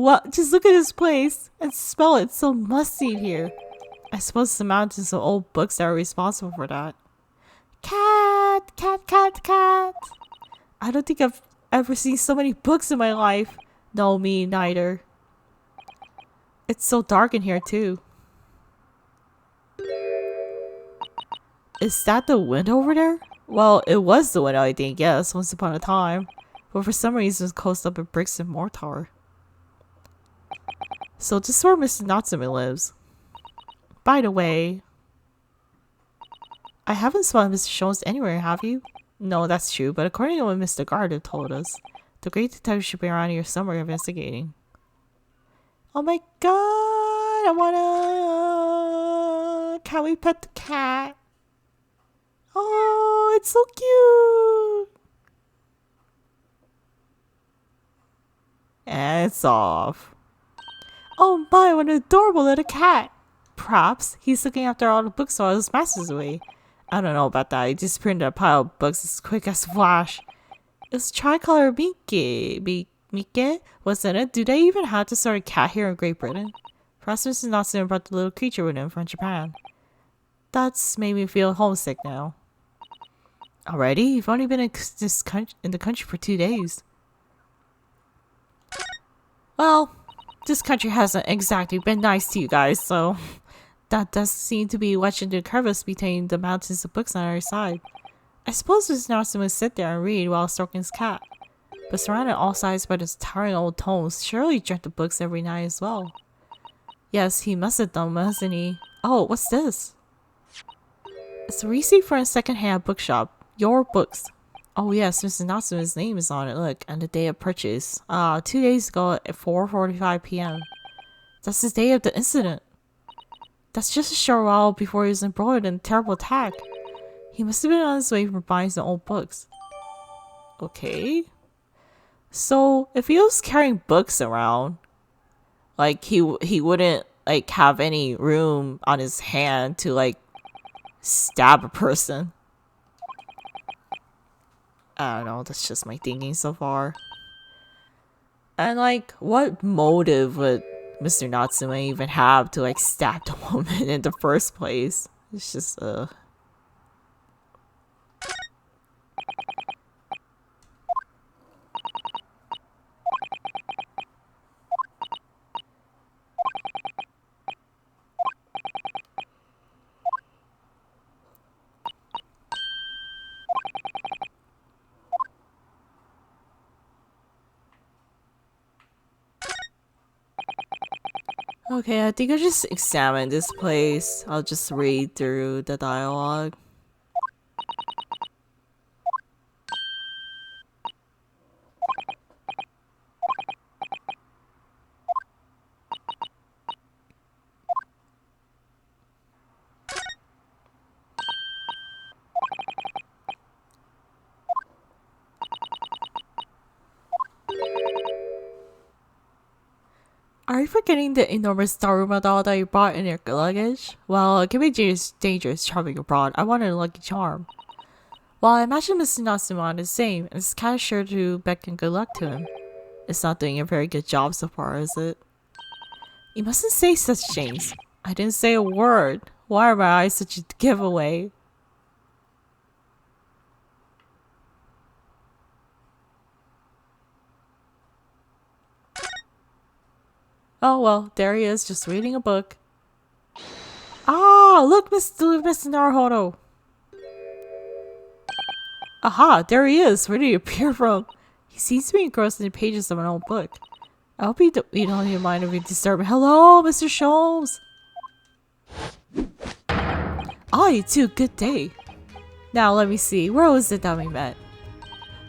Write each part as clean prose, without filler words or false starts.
Well, just look at this place and smell it. It's so musty in here. I suppose it's the mountains of old books that are responsible for that. Cat, cat, cat, cat. I don't think I've ever seen so many books in my life. No, me neither. It's so dark in here too. Is that the window over there? Well, it was the window, I think, yes, once upon a time. But for some reason it's closed up with bricks and mortar. So this is where Mr. Natsume lives. By the way, I haven't spotted Mr. Sholme anywhere, have you? No, that's true, but according to what Mr. Gardner told us, the great detective should be around here somewhere investigating. Oh my god, I wanna... Can we pet the cat? Oh, it's so cute! And it's off. Oh my, what an adorable little cat! Perhaps he's looking after all the books while his master's away. I don't know about that. He just printed a pile of books as quick as flash. It's tricolor Mickey, wasn't it? Do they even have this sort of cat here in Great Britain? Perhaps Mr. Natsume brought the little creature with him from Japan. That's made me feel homesick now. Already? You've only been in the country for 2 days. Well, this country hasn't exactly been nice to you guys, so that does seem to be watching the crevice between the mountains of books on our side. I suppose Mr. Natsume would sit there and read while stroking his cat, but surrounded on all sides by those towering old tomes, surely he dreamt of books every night as well. Yes, he must have done, hasn't he? Oh, what's this? It's a receipt for a second-hand bookshop. Your books. Oh yes, Mr. Natsume's name is on it, look, and the day of purchase. 2 days ago at 4:45 p.m. That's the day of the incident. That's just a short while before he was embroiled in a terrible attack. He must have been on his way from buying some old books. Okay. So, if he was carrying books around, like, he wouldn't, like, have any room on his hand to, like, stab a person. I don't know, that's just my thinking so far. And like, what motive would Mr. Natsume even have to like stab the woman in the first place? It's just okay, I think I'll just examine this place. I'll just read through the dialogue. Are you forgetting the enormous Daruma doll that you brought in your luggage? Well, it can be dangerous traveling abroad. I wanted a lucky charm. Well, I imagine Mr. Natsume is the same, and it's kind of sure to beckon good luck to him. It's not doing a very good job so far, is it? You mustn't say such things. I didn't say a word. Why are my eyes such a giveaway? Oh well, there he is, just reading a book. Ah, look, Mr. Naruhodo. Aha, there he is. Where did he appear from? He seems to be engrossed in the pages of an old book. I hope you don't mind if we disturb him. Hello, Mr. Sholme. Ah, you too. Good day. Now, let me see. Where was it that we met?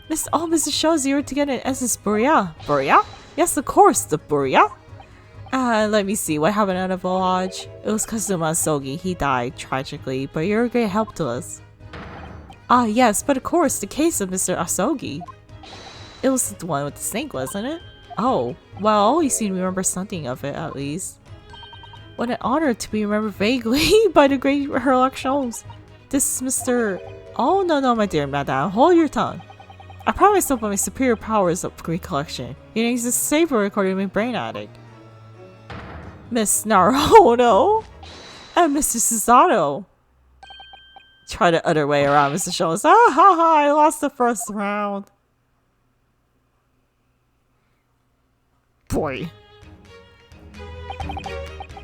Mr. Sholme, you were together in SS Buria. Buria? Yes, of course, the Buria. Let me see, what happened at the village? It was Kazuma Asogi. He died tragically, but you're a great help to us. Ah, yes, but of course, the case of Mr. Asogi. It was the one with the snake, wasn't it? Oh, well, you seem to remember something of it, at least. What an honor to be remembered vaguely by the great Sherlock Sholmes. This is Mr. Oh, no, my dear madame, hold your tongue. I pride myself on my superior powers of recollection. You know, he's a saber according to my brain addict. Miss Naruto and Mr. Susato. Try the other way around, Mr. Sholme. Ah ha ha, I lost the first round. Boy.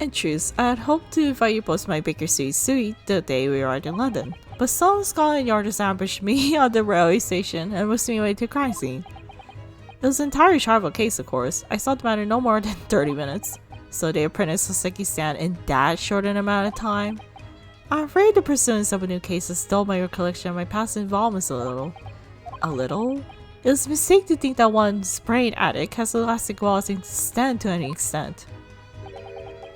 In truth, I had hoped to invite you both to my Baker Street suite the day we arrived in London, but some Scotland Yarders ambushed me at the railway station and whisked me away to a crime scene. It was an entirely tribal case, of course. I saw the matter no more than 30 minutes, so they apprenticed Soseki stand in that short an amount of time. I'm afraid the pursuance of a new case has dulled my recollection of my past involvements a little. A little? It was a mistake to think that one's brain addict has elastic walls to extend to any extent.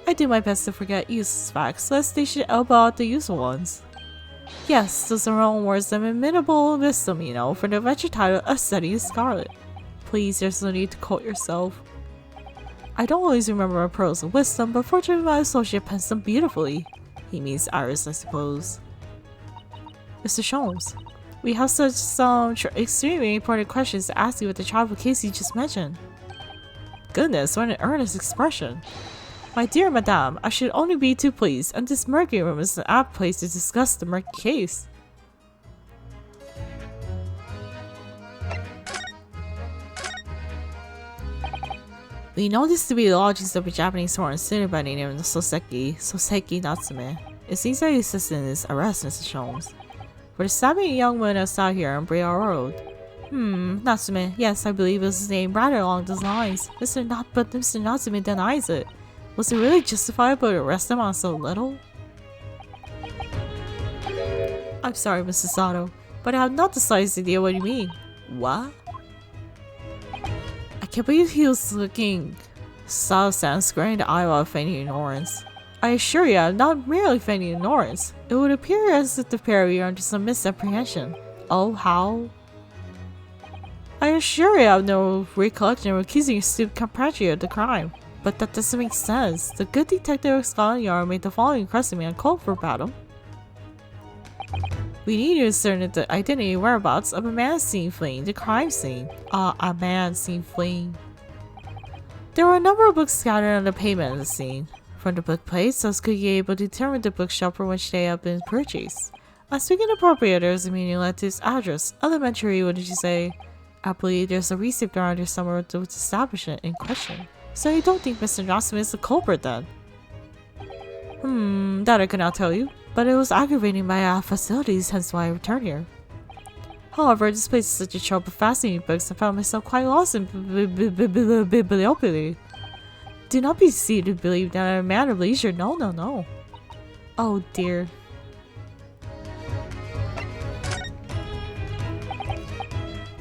I do my best to forget useless facts, lest they should elbow out the useful ones. Yes, those are my own words of inimitable wisdom, you know, for the adventure title of Studying Scarlet. Please, there's no need to quote yourself. I don't always remember my pearls of wisdom, but fortunately my associate pens them beautifully. He means Iris, I suppose. Mr. Sholmes, we have some extremely important questions to ask you with the tribal case you just mentioned. Goodness, what an earnest expression. My dear madame, I should only be too pleased, and this murky room is an apt place to discuss the murky case. We know this to be the lodgings of a Japanese foreign student by the name of Soseki Natsume. It seems that he assisted in his arrest, Mr. Sholmes. For the stabbing a young woman outside here on Briar Road. Natsume, yes, I believe it was his name, rather along those lines. But Mr. Natsume denies it. Was it really justifiable to arrest him on so little? I'm sorry, Mrs. Sato, but I have not the slightest idea what you mean. What? I can't believe he was looking. Sato stands squaring the eye while feigning ignorance. I assure you, I'm not merely feigning ignorance. It would appear as if the pair of you are under some misapprehension. Oh, how? I assure you, I have no recollection of accusing your stupid compatriot of the crime. But that doesn't make sense. The good detective of Scotland Yard made the following request of me on call for battle. We need to ascertain the identity and whereabouts of a man seen fleeing the crime scene. A man seen fleeing. There were a number of books scattered on the pavement of the scene. From the book plates, those could be able to determine the bookshop from which they have been purchased. As speaking appropriator is immediately led to his address. Elementary, what did you say? I believe there's a receipt around here somewhere with the establishment in question. So you don't think Mr. Natsume is the culprit then? That I could not tell you, but it was aggravating my facilities, hence why I returned here. However, this place is such a trouble for fascinating books, I found myself quite lost in bibliophilia. Do not be deceived to believe that I'm a man of leisure. No, no, no. Oh dear.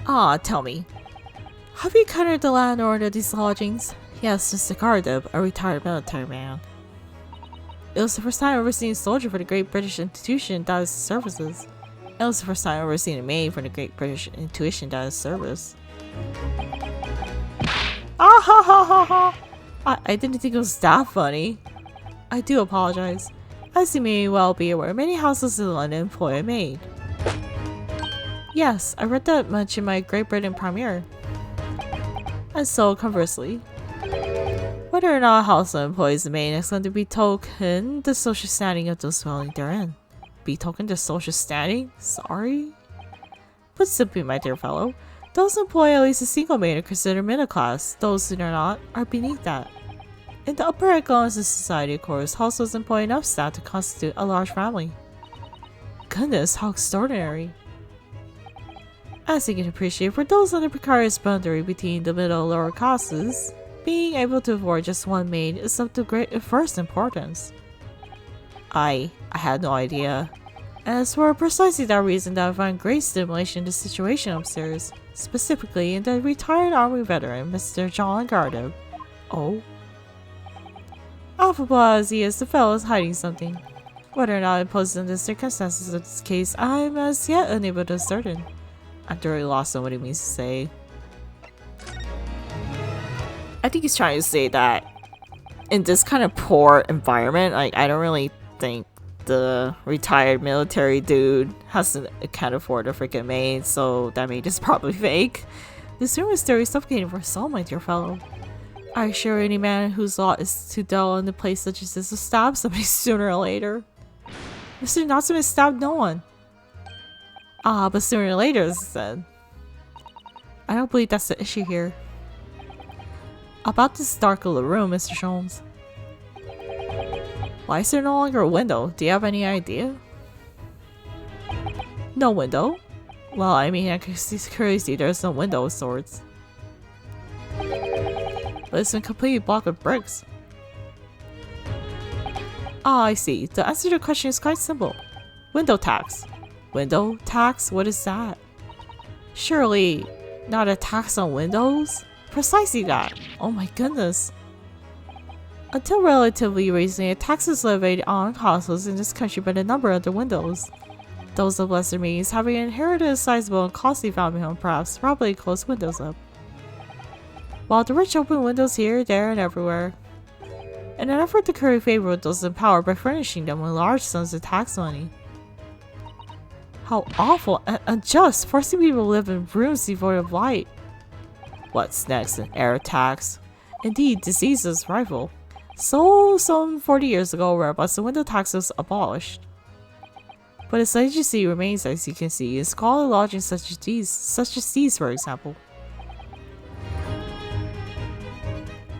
Tell me. Have you encountered the landlord of these lodgings? Yes, Mr. Gardeb, a retired military man. It was the first time I've ever seen a soldier for the Great British Institution that is services. It was the first time I've ever seen a maid for the Great British Intuition that is service. Ah ha ha ha ha! I didn't think it was that funny. I do apologize. As you may well be aware, many houses in London employ a maid. Yes, I read that much in my Great Britain premiere. And so, conversely, whether or not a house employs a maid is going to betoken the social standing of those dwelling therein. Betoken the social standing? Sorry? Put simply, my dear fellow, those who employ at least a single maid are considered middle class. Those who do not are beneath that. In the upper echelons of society, of course, households employ enough staff to constitute a large family. Goodness, how extraordinary. As you can appreciate, for those on the precarious boundary between the middle and lower classes, being able to afford just one maid is of the first importance. I had no idea. And it's for precisely that reason that I find great stimulation in the situation upstairs, specifically in the retired army veteran, Mr. John Gardeb. Oh? Affable as he is, the fellow is hiding something. Whether or not it poses in the circumstances of this case, I am as yet unable to ascertain. I'm thoroughly lost on what he means to say. I think he's trying to say that in this kind of poor environment, like, I don't really think the retired military dude can't afford a freaking maid, so that maid is probably fake. This room is very suffocating for soul, my dear fellow. I assure any man whose lot is to dwell in a place such as this will stab somebody sooner or later. Mr. Natsume stabbed no one. Ah, but sooner or later, as I said. I don't believe that's the issue here. About this dark little room, Mr. Sholmes. Why is there no longer a window? Do you have any idea? No window? Well, I mean, it's crazy there's no window of sorts. But it's been completely blocked with bricks. Ah, I see. The answer to the question is quite simple. Window tax. Window tax? What is that? Surely not a tax on windows? Precisely that. Oh my goodness. Until relatively recently, a tax was levied on houses in this country by the number of the windows. Those of lesser means, having inherited a sizable and costly family home, perhaps probably closed windows up. While the rich open windows here, there, and everywhere. In an effort to curry favor with those in power by furnishing them with large sums of tax money. How awful and unjust, forcing people to live in rooms devoid of light. What's next? An air tax? Indeed, disease is rival. So, some 40 years ago, whereabouts the window tax was abolished. But its legacy remains, as you can see, in squalid lodgings such as these, for example.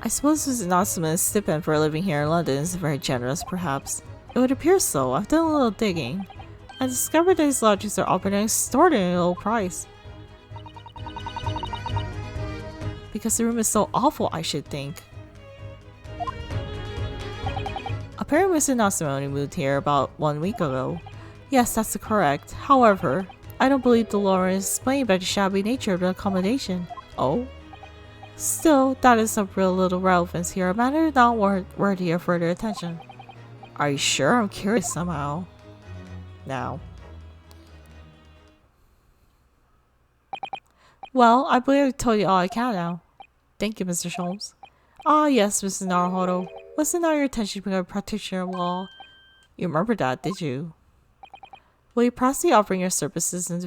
I suppose Mrs. Natsume's stipend for living here in London is very generous, perhaps. It would appear so. I've done a little digging, and discovered that these lodgings are offered at an extraordinarily low price. Because the room is so awful, I should think. Apparently Mr. Natsume only moved here about 1 week ago. Yes, that's correct. However, I don't believe the law is explained by the shabby nature of the accommodation. Oh? Still, that is of real little relevance here, a matter not worthy of further attention. Are you sure? I'm curious somehow. Now. Well, I believe I've told you all I can now. Thank you, Mr. Sholmes. Ah, yes, Mrs. Naruhodo. Wasn't that your intention to become a practitioner of law? You remember that, did you? Will you possibly offering your services in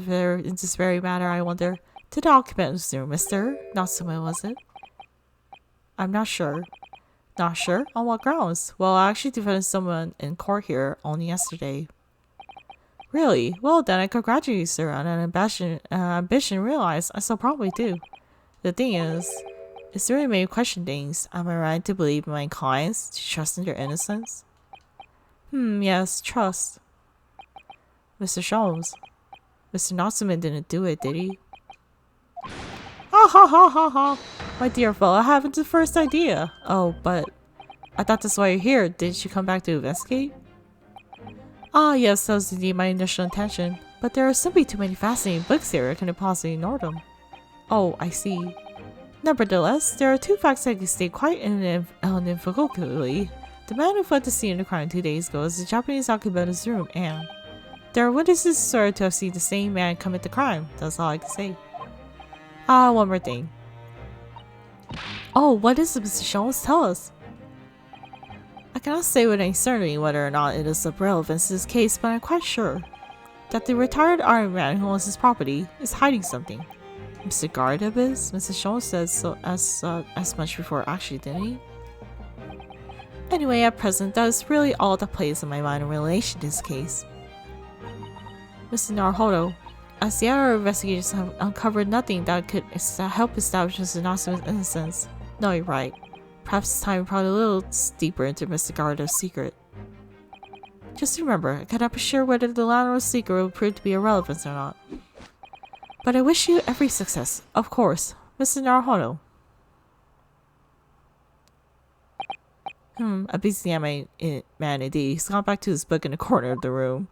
this very matter, I wonder? To the occupant of the room, Mr. Natsume, was it? I'm not sure. Not sure? On what grounds? Well, I actually defended someone in court here only yesterday. Really? Well then, I congratulate you, sir, on an ambition realized. I so probably do. The thing is, it's really made me question things. Am I right to believe in my clients, to trust in their innocence? Yes, trust. Mr. Sholmes. Mr. Natsume didn't do it, did he? Ha ha ha ha ha! My dear fellow, I haven't the first idea. Oh, but I thought that's why you're here. Didn't you come back to investigate? Ah, yes, that was indeed my initial intention. But there are simply too many fascinating books here, I couldn't possibly ignore them. Oh, I see. Nevertheless, there are two facts I can state quite unequivocally. The man who fled the scene of the crime 2 days ago is the Japanese occupant of this room, and there are witnesses swear to have seen the same man commit the crime. That's all I can say. Ah, one more thing. Oh, what is it, Mr. Sholmes? Tell us. I cannot say with any certainty whether or not it is of relevance to this case, but I'm quite sure that the retired army man who owns this property is hiding something. Mr. Gardeb is? Mrs. Sholmes says so as much before actually, didn't he? Anyway, at present, that is really all that plays in my mind in relation to this case. Mr. Naruhodo, as yet our investigators have uncovered nothing that could help establish Mr. Natsume's innocence. No, you're right. Perhaps it's time we probably a little deeper into Mr. Gardeb's secret. Just remember, I cannot be sure whether the landlord's secret will prove to be irrelevant or not. But I wish you every success, of course, Mr. Naruhodo. A busy man indeed. He's gone back to his book in the corner of the room.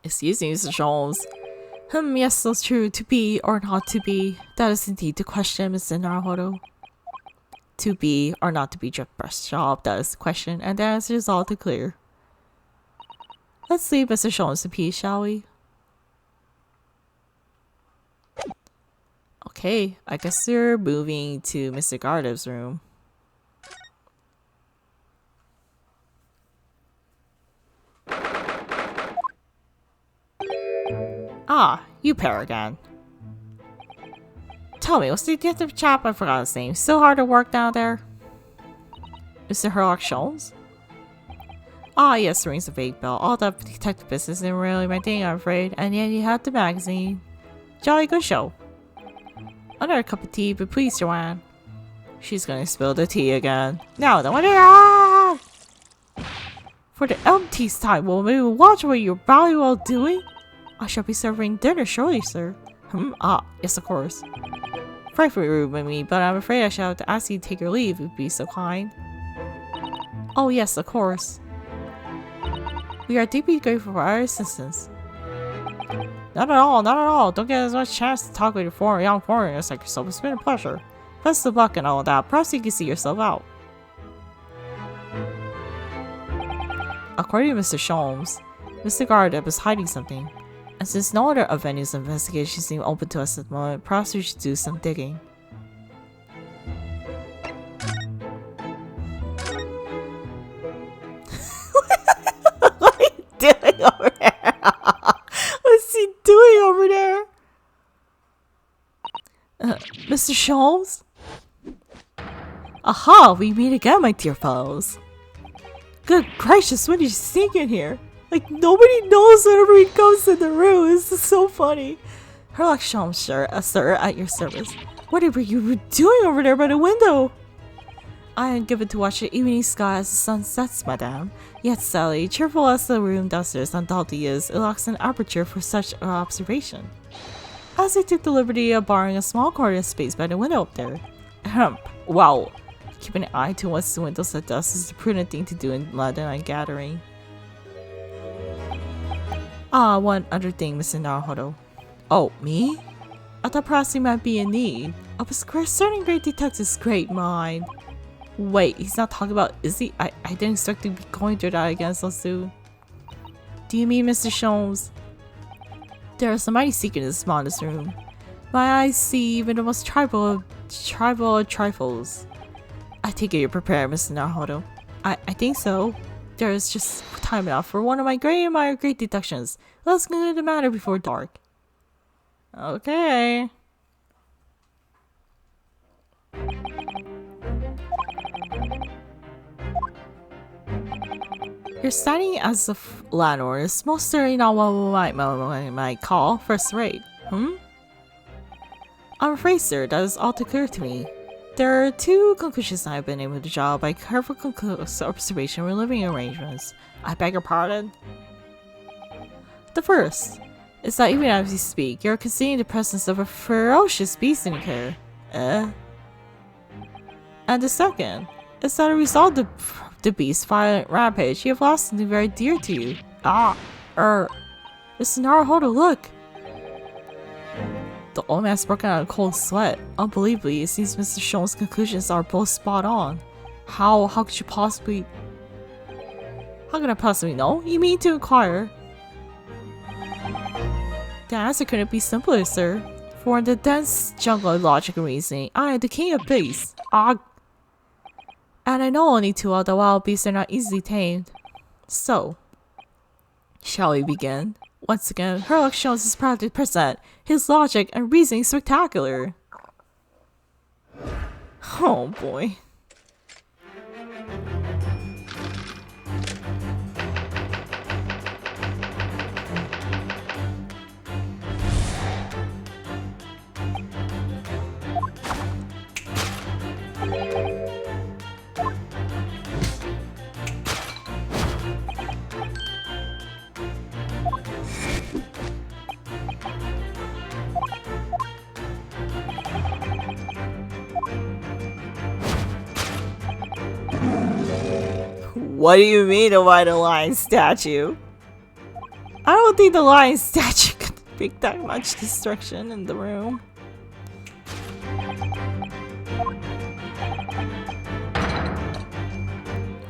Excuse me, Mr. Sholmes. Yes, that's true. To be or not to be. That is indeed the question, Mr. Naruhodo. To be or not to be just brushed off, that is the question, and the answer is all too clear. Let's leave Mr. Sholme in peace, shall we? Okay, I guess we're moving to Mr. Gardo's room. Ah, you pair again. Tell me, what's the detective chap? I forgot his name. So hard to work down there? Mr. Sholme? Ah, yes, rings a vague bell. All that detective business isn't really my thing, I'm afraid. And yet you have the magazine. Jolly good show. Another cup of tea, but please, Joanne. She's gonna spill the tea again. Now, the winner! For the umpteenth time, will we watch what you're very well doing? I shall be serving dinner shortly, sir. Ah, yes, of course. Frightfully rude by me, but I'm afraid I shall have to ask you to take your leave, if you'd be so kind. Oh, yes, of course. We are deeply grateful for our assistance. Not at all, not at all. Don't get as much chance to talk with your young foreigners like yourself. It's been a pleasure. Best of luck and all that. Perhaps you can see yourself out. According to Mr. Sholme, Mr. Gardo is hiding something. And since no other avenues of investigation seem open to us at the moment, perhaps we should do some digging. What are you doing over there? What's he doing over there? Mr. Sholme? Aha, we meet again, my dear fellows. Good gracious, when did you sneak in here? Like, nobody knows whenever he comes in the room. This is so funny. Herlock Sholme, sir, at your service. What were you doing over there by the window? I am given to watch the evening sky as the sun sets, madame. Yet Sally, cheerful as the room downstairs undoubtedly is, it lacks an aperture for such an observation. As I took the liberty of borrowing a small corner of space by the window up there. Wow. Keeping an eye towards the windows at dusk is the prudent thing to do in London on gathering. Ah, one other thing, Mr. Naruhodo. Oh, me? I thought perhaps he might be in need of a certain great detective's great mind. Wait, he's not talking about Izzy? I didn't expect to be going through that again so soon. Do you mean Mr. Sholme? There are some mighty secrets in this modest room. My eyes see even the most tribal of trifles. I take it you're prepared, Mr. Naruhodo. I think so. There is just time enough for one of my great deductions. Let's conclude the matter before dark. Okay. Your standing as a landlord is most certainly not what we might call first rate. I'm afraid, sir, that is all too clear to me. There are two conclusions I have been able to draw by careful observation of living arrangements. I beg your pardon? The first is that even as you speak, you're concealing the presence of a ferocious beast in your care. And the second is that as a result of the beast's violent rampage, you have lost something very dear to you. Mr. Naruhodo, look! The old man's broken out in a cold sweat. Unbelievably, it seems Mr. Sholme's conclusions are both spot on. How could you possibly... How could I possibly know? You mean to inquire? The answer couldn't be simpler, sir. For in the dense jungle of logic and reasoning, I am the king of beasts. And I know only two other wild beasts are not easily tamed. So, shall we begin? Once again, Herlock Sholme is proud to present his logic and reasoning spectacular. Oh boy. What do you mean by the lion statue? I don't think the lion statue could make that much destruction in the room.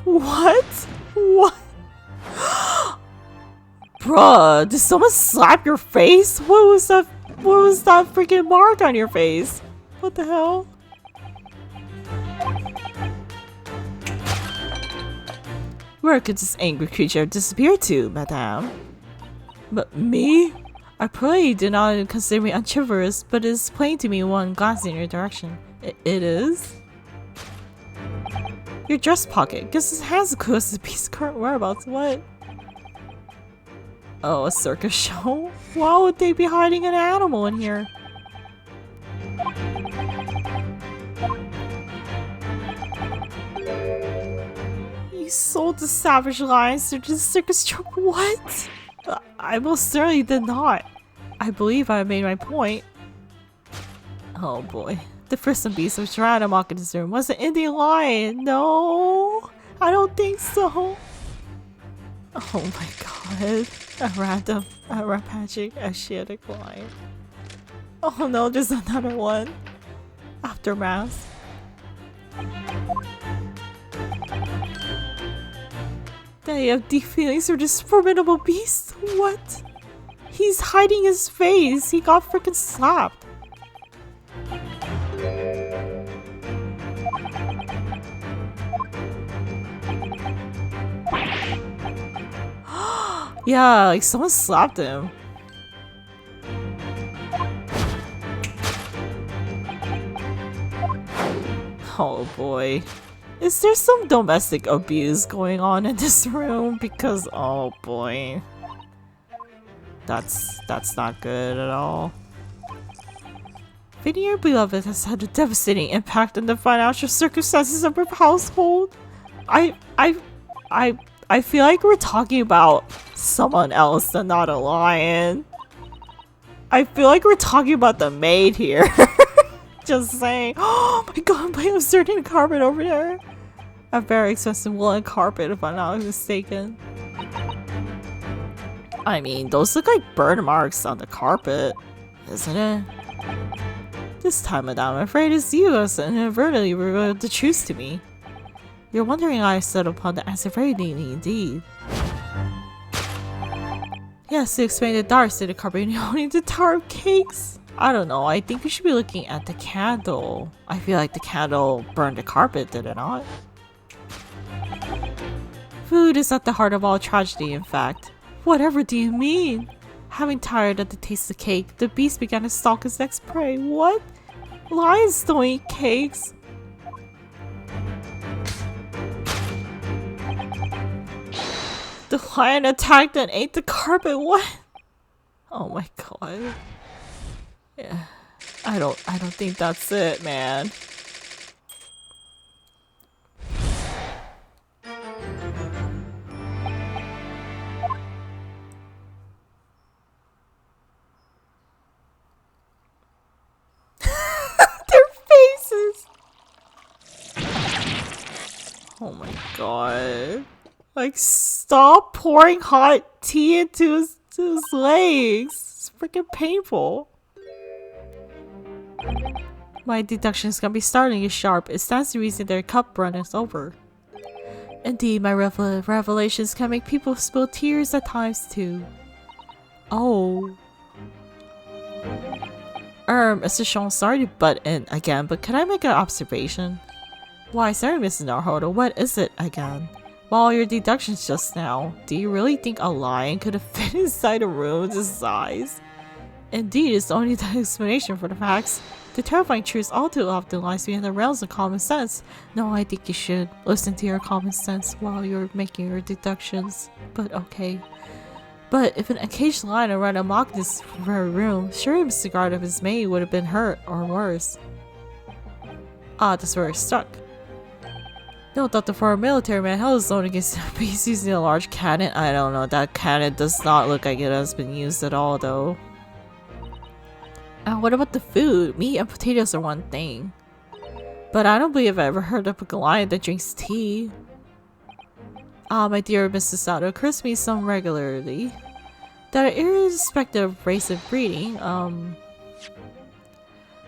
What? What? Bruh, did someone slap your face? What was that? What was that freaking mark on your face? What the hell? Where could this angry creature disappear to, madame? But me? I pray do not consider me unchivalrous, but it is plain to me one glancing in your direction. It is? Your dress pocket. Guess his hands close to the piece of current whereabouts. What? Oh, a circus show? Why would they be hiding an animal in here? You sold the savage lions to the circus troupe. What? I most certainly did not. I believe I made my point. Oh boy. The fearsome beast which ran amok in this room was an Indian lion. No, I don't think so. Oh my god. A rampaging Asiatic lion. Oh no, there's another one. Aftermath. They have deep feelings for this formidable beast? What? He's hiding his face. He got freaking slapped. Yeah, like someone slapped him. Oh boy. Is there some domestic abuse going on in this room? Because oh boy. That's not good at all. Finding your beloved has had a devastating impact on the financial circumstances of her household. I feel like we're talking about someone else and not a lion. I feel like we're talking about the maid here. Just saying. Oh my god, I'm observing a carpet over there. A very expensive woolen carpet if I'm not mistaken. I mean, those look like burn marks on the carpet, isn't it? This time, madame, I'm afraid it's you who has inadvertently revealed the truth to me. You're wondering how I settled upon the answer very neatly indeed. Yes, to explain the dark state of carpet and only the tower of cakes. I don't know, I think we should be looking at the candle. I feel like the candle burned the carpet, did it not? Food is at the heart of all tragedy, in fact. Whatever do you mean? Having tired of the taste of cake, the beast began to stalk his next prey. What? Lions don't eat cakes. The lion attacked and ate the carpet. What? Oh my god. Yeah. I don't think that's it, man. Their faces. Oh my god. Like, stop pouring hot tea into his legs. It's freaking painful. My deduction is gonna be starting is sharp. It stands to reason their cup run is over. Indeed, my revelations can make people spill tears at times too. Oh. Mr. Sholme, sorry to butt in again, but can I make an observation? Why, sorry, Mrs. Narhoda, what is it again? Well, your deductions just now. Do you really think a lion could have fit inside a room this size? Indeed, it's only the explanation for the facts. The terrifying truth all too often lies beyond the realms of common sense. No, I think you should listen to your common sense while you're making your deductions. But okay. But if an occasional lion ran amok this very room, surely Mr. Guard of his maid would have been hurt, or worse. Ah, that's where it struck. Note that the foreign military man held his own against the beast using a large cannon. I don't know, that cannon does not look like it has been used at all though. And what about the food? Meat and potatoes are one thing. But I don't believe I ever heard of a lion that drinks tea. Ah, my dear Mrs. Sato, it occurs to me some regularly that irrespective of race and breeding,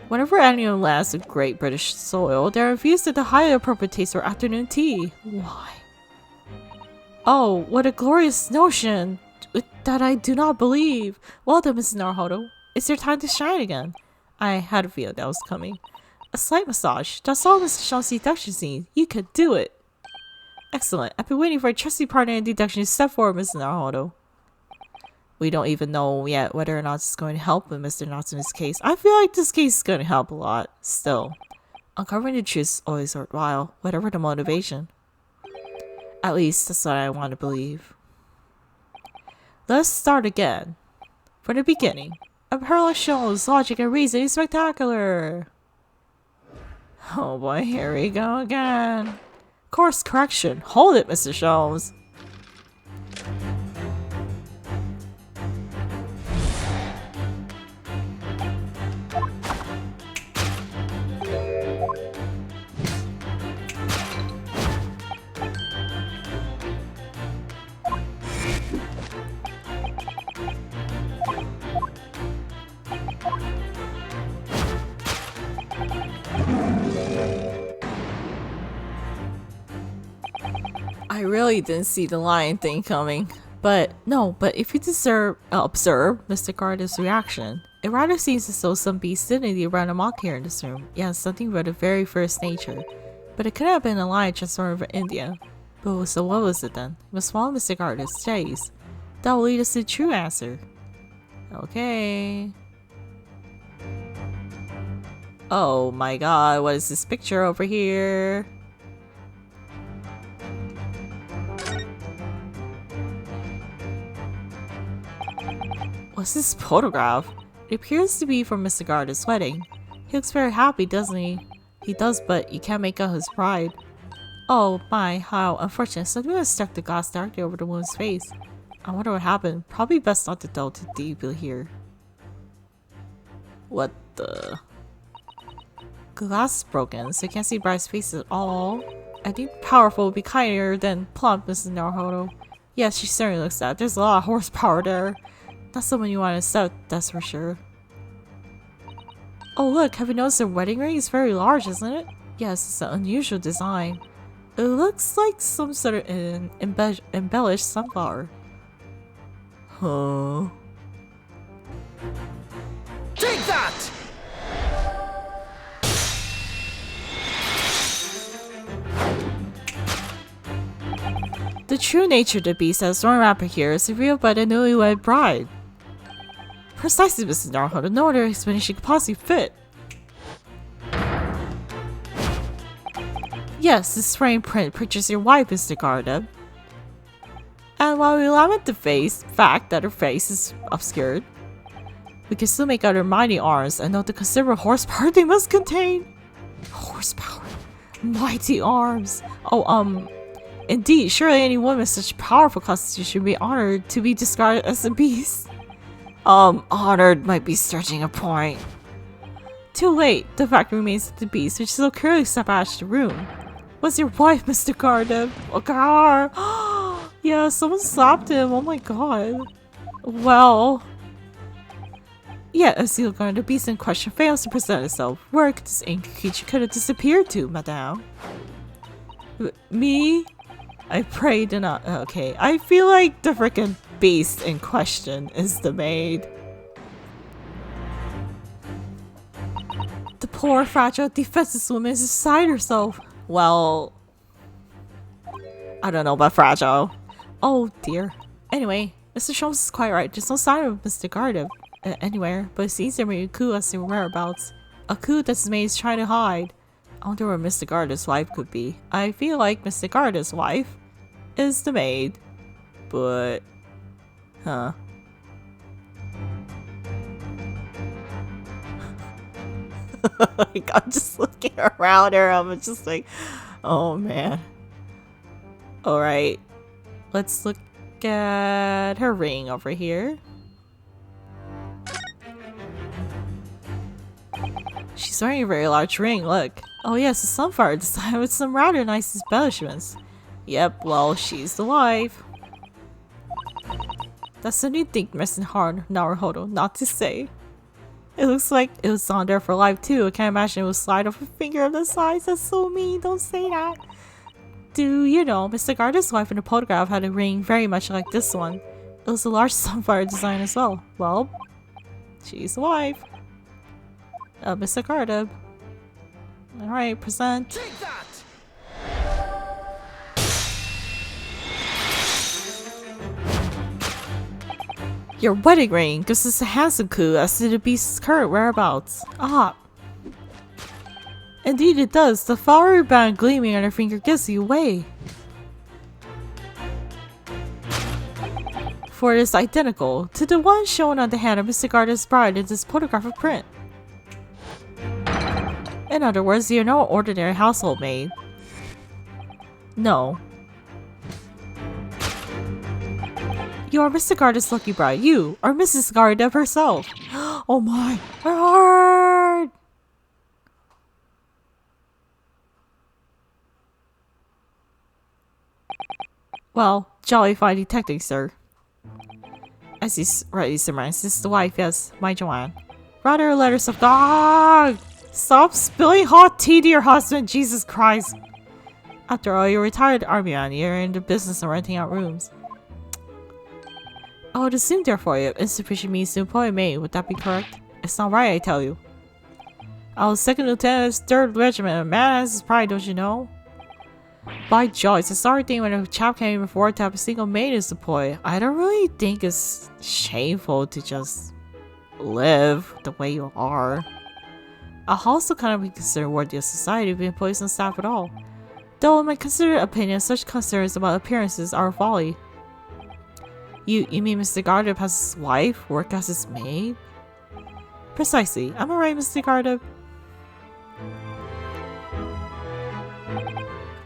whenever anyone lands in Great British soil, they are infused with the highly appropriate taste for afternoon tea. Why? Oh, what a glorious notion! That I do not believe. Well done, Mrs. Naruhodo. It's your time to shine again. I had a feeling that was coming. A slight massage. That's all Mr. Sholme's deduction scene. You could do it. Excellent. I've been waiting for a trusty partner in deduction to step forward, Mrs. Naruhodo. We don't even know yet whether or not it's going to help with Mr. Natsume's case. I feel like this case is going to help a lot. Still, uncovering the truth is always worthwhile, whatever the motivation. At least, that's what I want to believe. Let's start again. From the beginning. A pearl shows logic and reason is spectacular. Oh boy, here we go again. Course correction. Hold it, Mr. Sholmes. I really didn't see the lion thing coming. But if you observe Mr. Garda's reaction, it rather seems as though some beast didn't run amok here in this room. Yeah, something about the very first nature. But it could have been a lion transformed from India. But so what was it then? We must follow Mr. Garda's studies. That will lead us to the true answer. Okay. Oh my god, what is this picture over here? What's this photograph? It appears to be from Mr. Garda's wedding. He looks very happy, doesn't he? He does, but you can't make out his pride. Oh my, how unfortunate. Something has struck the glass directly over the woman's face. I wonder what happened. Probably best not to delve too deeply here. What the? Glass is broken, so you can't see Bride's face at all. I think powerful would be kinder than plump, Mrs. Naruhodo. Yes, she certainly looks that. There's a lot of horsepower there. Not someone you want to accept, that's for sure. Oh look, have you noticed the wedding ring is very large, isn't it? Yes, it's an unusual design. It looks like some sort of an embellished sunflower. Huh? Take that! The true nature of the beast that is running rampant here is revealed by the newlywed bride. Precisely, Mrs. Naruhodo. No other explanation could possibly fit. Yes, this frame print pictures your wife, Mr. Garda. And while we lament the fact that her face is obscured, we can still make out her mighty arms and note the considerable horsepower they must contain. Horsepower. Mighty arms. Oh, indeed, surely any woman with such powerful constitution should be honored to be described as a beast. Honored might be stretching a point. Too late. The fact remains that the beast, which so clearly sabotaged the room, was your wife, Mr. Garda. Oh god. Yeah, someone slapped him. Oh my god. Well. Yeah, as you learn, the beast in question fails to present itself. Where could this ancient creature could have disappeared to, madame? Me? I pray do not. Okay, I feel like the freaking beast in question is the maid. The poor, fragile, defenseless woman is beside herself. Well, I don't know about fragile. Oh dear. Anyway, Mr. Sholmes is quite right. There's no sign of Mr. Garda anywhere, but it seems there may be a coup as to whereabouts. A coup that his maid is trying to hide. I wonder where Mr. Garda's wife could be. I feel like Mr. Garda's wife is the maid, but huh. Like, I'm just looking around her, I'm just like, oh man. Alright, let's look at her ring over here. She's wearing a very large ring, look. Oh yes, a sunflower design with some rather nice embellishments. Yep, well, she's the wife. That's a new thing, Mr. Naruhodo, not to say. It looks like it was on there for life too. I can't imagine it would slide off a finger of the size. That's so mean, don't say that. Do you know, Mr. Garda's wife in the photograph had a ring very much like this one. It was a large sunfire design as well. Well, she's the wife of Mr. Garda. Alright, present. Take that! Your wedding ring gives us a handsome clue as to the beast's current whereabouts. Ah. Indeed it does. The flowery band gleaming on her finger gives you away. For it is identical to the one shown on the hand of Mr. Garda's bride in this photographic print. In other words, you're no ordinary household maid. No. You are Mr. Garda's lucky bride. You are Mrs. Garda herself. Oh my, my heart! Well, jolly fine detecting, sir. As he's rightly surmised, this is the wife, yes, my Joanne. Write her letters of God! Stop spilling hot tea to your husband, Jesus Christ! After all, you're a retired army man. You're in the business of renting out rooms. I would assume therefore you have insufficient means to employ a maid. Would that be correct? It's not right, I tell you. I was 2nd Lieutenant of 3rd Regiment. A man has his pride, don't you know? By George, it's a sorry thing when a chap can't even afford to have a single maid in his deploy. I don't really think it's shameful to just live the way you are. A also kind of be considered worthy of society if it employs no staff at all. Though in my considered opinion, such concerns about appearances are folly. You mean Mr. Garda has his wife work as his maid? Precisely. Am I right, Mr. Garda?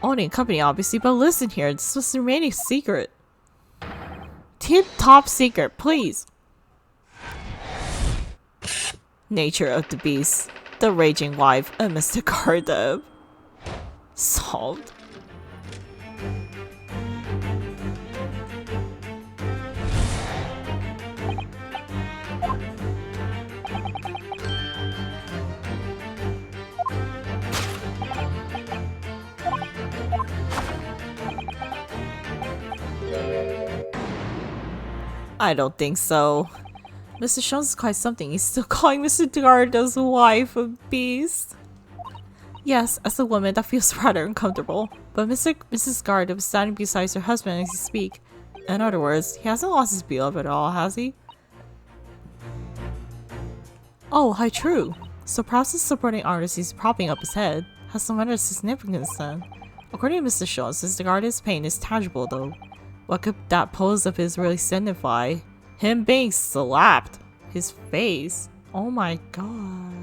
Only in company, obviously, but listen here, this must remain a secret. Top secret, please. Nature of the beast. The raging wife of Mr. Garda. Solved. I don't think so. Mr. Sholme is quite something. He's still calling Mr. Garda's wife a beast. Yes, as a woman, that feels rather uncomfortable. But Mrs. Garda was standing beside her husband as he speak. In other words, he hasn't lost his beloved at all, has he? Oh, how true. So perhaps the supporting artist he's propping up his head has some other significance then. According to Mr. Sholme, Mr. Garda's pain is tangible though. What could that pose of his really signify? Him being slapped. His face. Oh my god.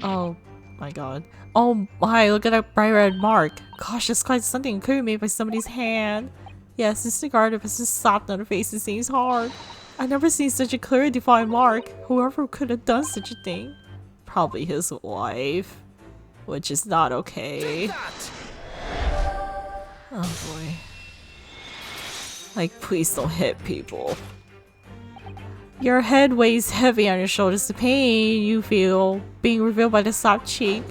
Oh my god. Oh my, look at that bright red mark. Gosh, it's quite something clearly made by somebody's hand. Yes, Mr. Garda was just slapped on the face. It seems hard. I've never seen such a clearly defined mark. Whoever could have done such a thing? Probably his wife. Which is not okay. Oh boy. Like, please don't hit people. Your head weighs heavy on your shoulders. The pain you feel being revealed by the slapped cheek.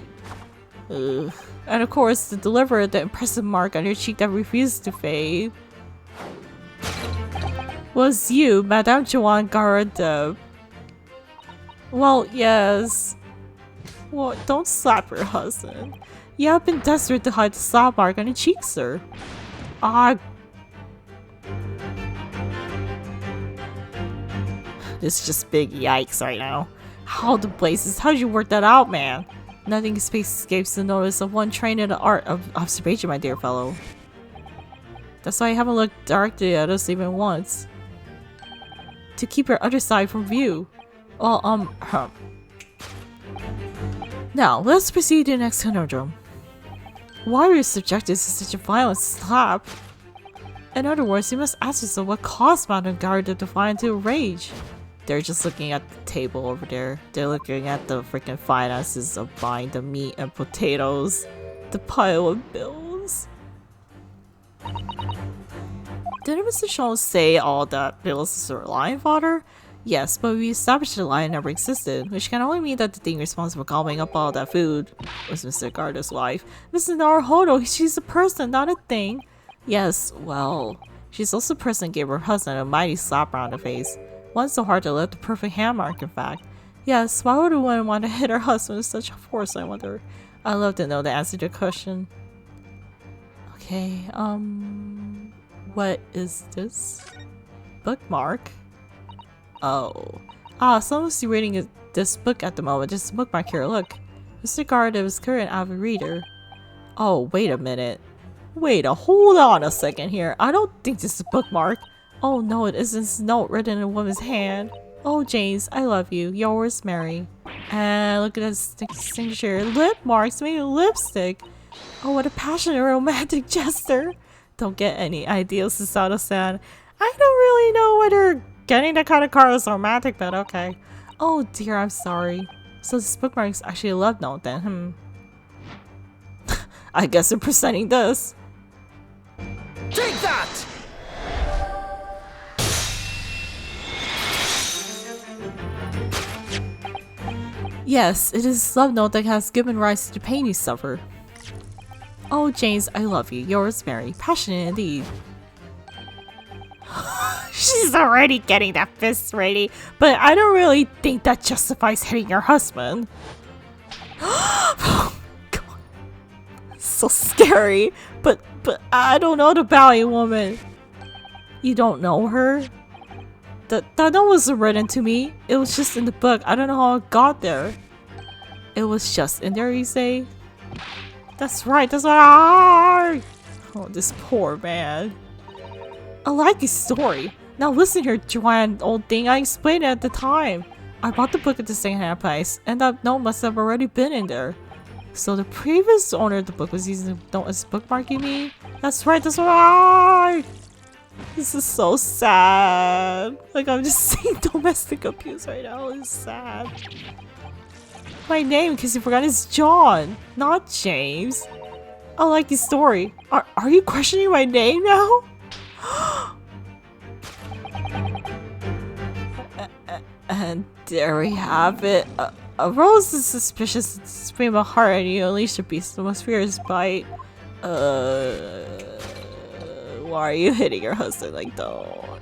Ugh. And of course, to deliver the impressive mark on your cheek that refuses to fade was you, Madame Joanne Garda. Well, yes. Well, don't slap your husband. You have been desperate to hide the slap mark on your cheek, sir. Ah. This is just big yikes right now. How the blazes? How'd you work that out, man? Nothing escapes the notice of one trained in the art of observation, my dear fellow. That's why I haven't looked directly at us even once. To keep your other side from view. Well, Now, let's proceed to the next conundrum. Why were you subjected to such a violent slap? In other words, you must ask yourself what caused Madame Garda to fly into a rage. They're just looking at the table over there. They're looking at the freaking finances of buying the meat and potatoes. The pile of bills. Didn't Mr. Sholme say all that bills were lion fodder? Yes, but we established the lion never existed, which can only mean that the thing responsible for gobbling up all that food was Mr. Garda's wife. Mrs. Naruhodo, she's a person, not a thing. Yes, well, she's also the person who gave her husband a mighty slap around the face. One so hard to lift the perfect hand mark, in fact. Yes, why would a woman want to hit her husband with such force, I wonder? I'd love to know the answer to the question. Okay, what is this? Bookmark? Oh. Ah, someone's reading this book at the moment. Just a bookmark here, look. Mr. Garda is current avid reader. Oh, wait a minute. Hold on a second here. I don't think this is a bookmark. Oh no, it isn't. It's a note written in a woman's hand. Oh, James, I love you. Yours, Mary. And look at this signature. Lip marks, maybe lipstick. Oh, what a passionate romantic gesture. Don't get any ideas to sound sad. I don't really know whether getting that kind of card is romantic, but okay. Oh dear, I'm sorry. So this bookmark is actually a love note then, I guess we're presenting this. Take that! Yes, it is love note that has given rise to the pain you suffer. Oh, James, I love you. Yours, Mary. Passionate indeed. She's already getting that fist ready, but I don't really think that justifies hitting your husband. Oh, God. So scary. But I don't know the Valley woman. You don't know her? That note wasn't written to me. It was just in the book. I don't know how it got there. It was just in there, you say? That's right, that's what I... Oh, this poor man. I like his story. Now listen here, Joanne, old thing. I explained it at the time. I bought the book at the second-hand place, and that note must have already been in there. So the previous owner of the book was using the note as bookmark, you mean? That's right, that's what I... This is so sad. Like, I'm just seeing domestic abuse right now. It's sad. My name, in case you forgot, is John, not James. I like his story. Are you questioning my name now? And there we have it. A rose is suspicious stream of heart, and you unleash your beast, the most fierce bite. Why are you hitting your husband like that?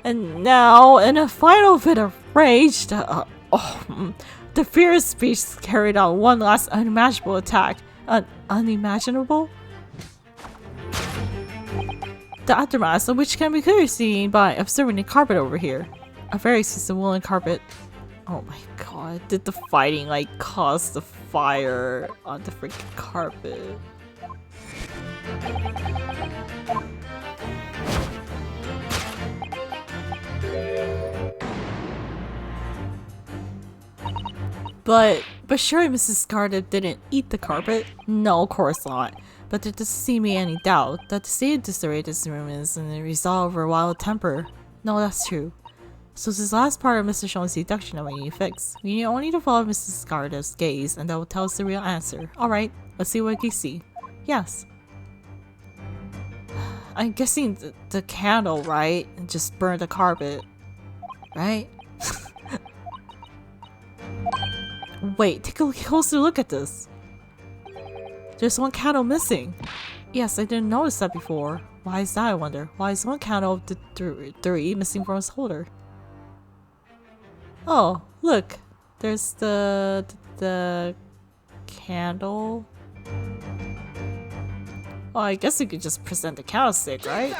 And now, in a final fit of rage, the fierce beast carried out one last unimaginable attack. Unimaginable? The aftermath of which can be clearly seen by observing the carpet over here. A very expensive woolen carpet. Oh my god, did the fighting like cause the fire on the freaking carpet? But surely Mrs. Cardiff didn't eat the carpet? No, of course not. But there doesn't seem to be any doubt that the state of disarray this room is in the result of her wild temper. No, that's true. So this last part of Mr. Sholme's deduction that we need to fix. We only need to follow Mrs. Cardiff's gaze, and that will tell us the real answer. Alright, let's see what we see. Yes. I'm guessing the candle, right? And just burn the carpet. Right? Wait, take a closer look at this. There's one candle missing. Yes, I didn't notice that before. Why is that, I wonder? Why is one candle of the three missing from its holder? Oh, look. There's the candle. Oh, I guess you could just present the candlestick, right?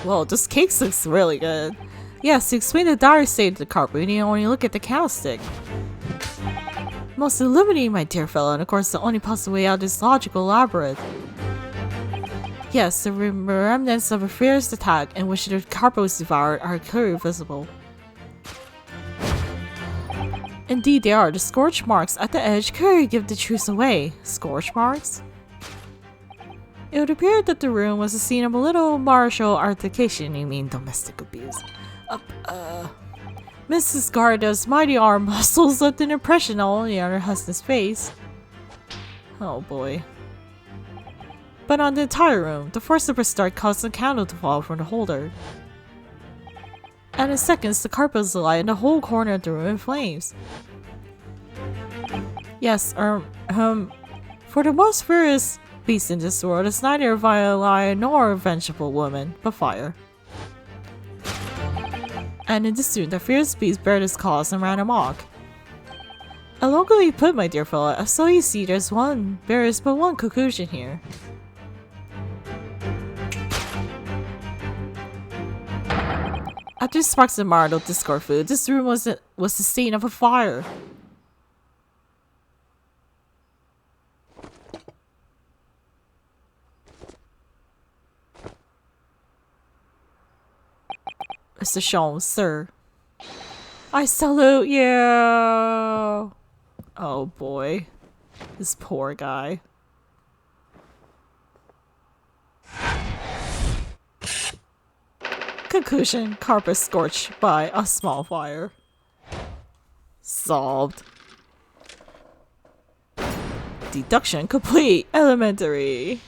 Whoa, this cake looks really good. Yes, to explain the dire state of the carpet, you need only look at the candlestick. Most illuminating, my dear fellow, and of course the only possible way out of this logical labyrinth. Yes, the remnants of a fierce attack in which the carpet was devoured are clearly visible. Indeed they are. The scorch marks at the edge clearly give the truth away. Scorch marks? It would appear that the room was the scene of a little martial altercation, you mean domestic abuse. Mrs. Garda's mighty arm muscles left an impression not only on her husband's face. Oh boy. But on the entire room, the force of her start caused the candle to fall from the holder. And in seconds, the carpet was alight and the whole corner of the room in flames. Yes, For the most furious beast in this world is neither a vile lion nor a vengeful woman, but fire. And in this tune, the fierce beast bared his claws and ran amok. Locally put, my dear fella, so you see there is but one conclusion here. After sparks of marital discord flew, this room was the scene of a fire. Mr. Sholme, sir. I salute you! Oh boy. This poor guy. Conclusion, carpet scorched by a small fire. Solved. Deduction complete. Elementary.